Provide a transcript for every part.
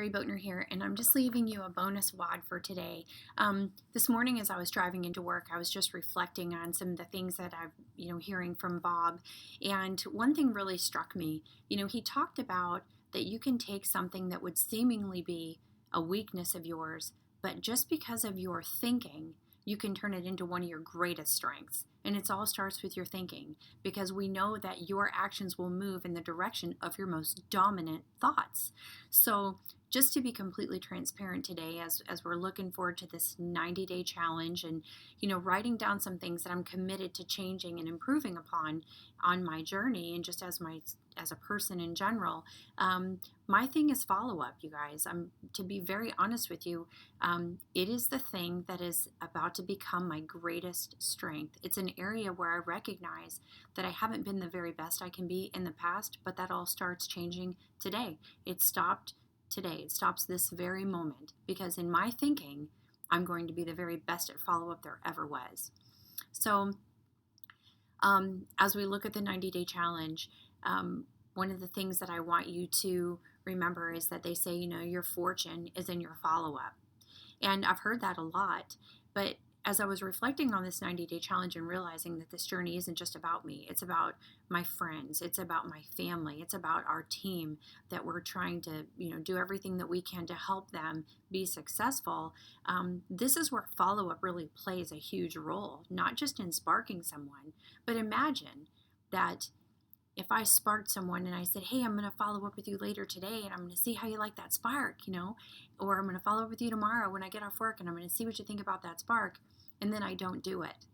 Sherry Boatner here, and I'm just leaving you a bonus WOD for today. This morning, as I was driving into work, I was just reflecting on some of the things that I've, hearing from Bob. And one thing really struck me. He talked about that you can take something that would seemingly be a weakness of yours, but just because of your thinking, you can turn it into one of your greatest strengths. And it all starts with your thinking, because we know that your actions will move in the direction of your most dominant thoughts. So just to be completely transparent today, as we're looking forward to this 90-day challenge, and writing down some things that I'm committed to changing and improving upon on my journey, and just as a person in general, my thing is follow up, you guys. To be very honest with you, it is the thing that is about to become my greatest strength. It's an area where I recognize that I haven't been the very best I can be in the past, but that all starts changing today. It stopped today. It stops this very moment, because in my thinking, I'm going to be the very best at follow up there ever was. So as we look at the 90-day challenge, one of the things that I want you to remember is that they say, your fortune is in your follow-up. And I've heard that a lot, but as I was reflecting on this 90-day challenge and realizing that this journey isn't just about me, it's about my friends, it's about my family, it's about our team, that we're trying to, do everything that we can to help them be successful. This is where follow-up really plays a huge role, not just in sparking someone, but imagine that if I sparked someone and I said, hey, I'm going to follow up with you later today, and I'm going to see how you like that spark, or I'm going to follow up with you tomorrow when I get off work, and I'm going to see what you think about that spark. And then I don't do it.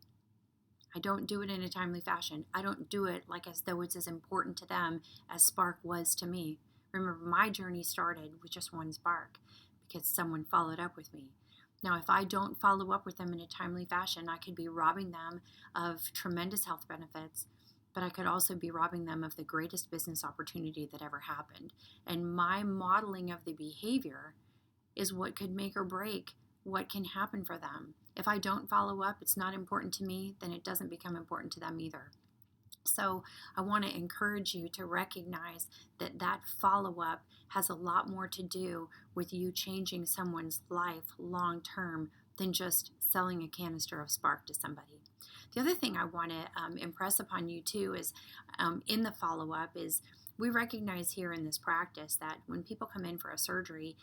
I don't do it in a timely fashion. I don't do it like as though it's as important to them as spark was to me. Remember, my journey started with just one spark because someone followed up with me. Now, if I don't follow up with them in a timely fashion, I could be robbing them of tremendous health benefits, but I could also be robbing them of the greatest business opportunity that ever happened. And my modeling of the behavior is what could make or break what can happen for them. If I don't follow up, it's not important to me, then it doesn't become important to them either. So I want to encourage you to recognize that that follow-up has a lot more to do with you changing someone's life long term than just selling a canister of spark to somebody. The other thing I want to impress upon you too is in the follow-up is we recognize here in this practice that when people come in for a surgery,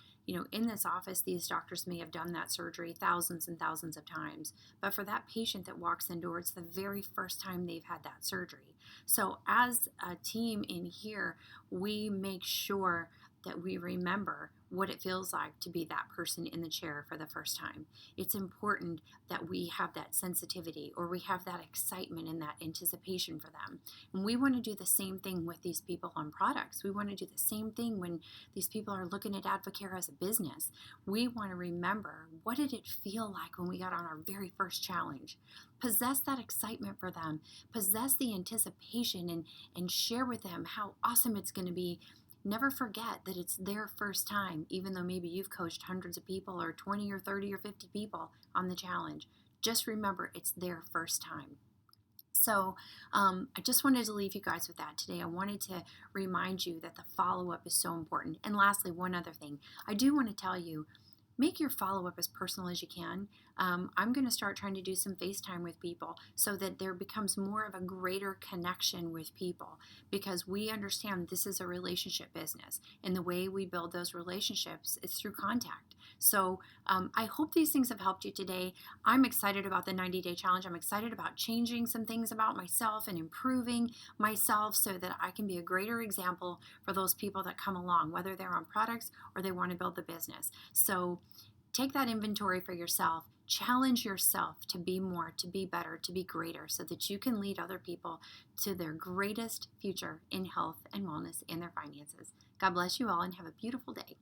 in this office, these doctors may have done that surgery thousands and thousands of times. But for that patient that walks in door, it's the very first time they've had that surgery. So as a team in here, we make sure that we remember what it feels like to be that person in the chair for the first time. It's important that we have that sensitivity, or we have that excitement and that anticipation for them. And we want to do the same thing with these people on products. We want to do the same thing when these people are looking at Advocare as a business. We want to remember, what did it feel like when we got on our very first challenge? Possess that excitement for them. Possess the anticipation and share with them how awesome it's going to be. Never forget that it's their first time, even though maybe you've coached hundreds of people or 20 or 30 or 50 people on the challenge. Just remember, it's their first time. So I just wanted to leave you guys with that today. I wanted to remind you that the follow-up is so important. And lastly, one other thing. I do want to tell you, make your follow-up as personal as you can. I'm going to start trying to do some FaceTime with people so that there becomes more of a greater connection with people, because we understand this is a relationship business, and the way we build those relationships is through contact. So I hope these things have helped you today. I'm excited about the 90-day challenge. I'm excited about changing some things about myself and improving myself so that I can be a greater example for those people that come along, whether they're on products or they want to build the business. So take that inventory for yourself. Challenge yourself to be more, to be better, to be greater, so that you can lead other people to their greatest future in health and wellness and their finances. God bless you all, and have a beautiful day.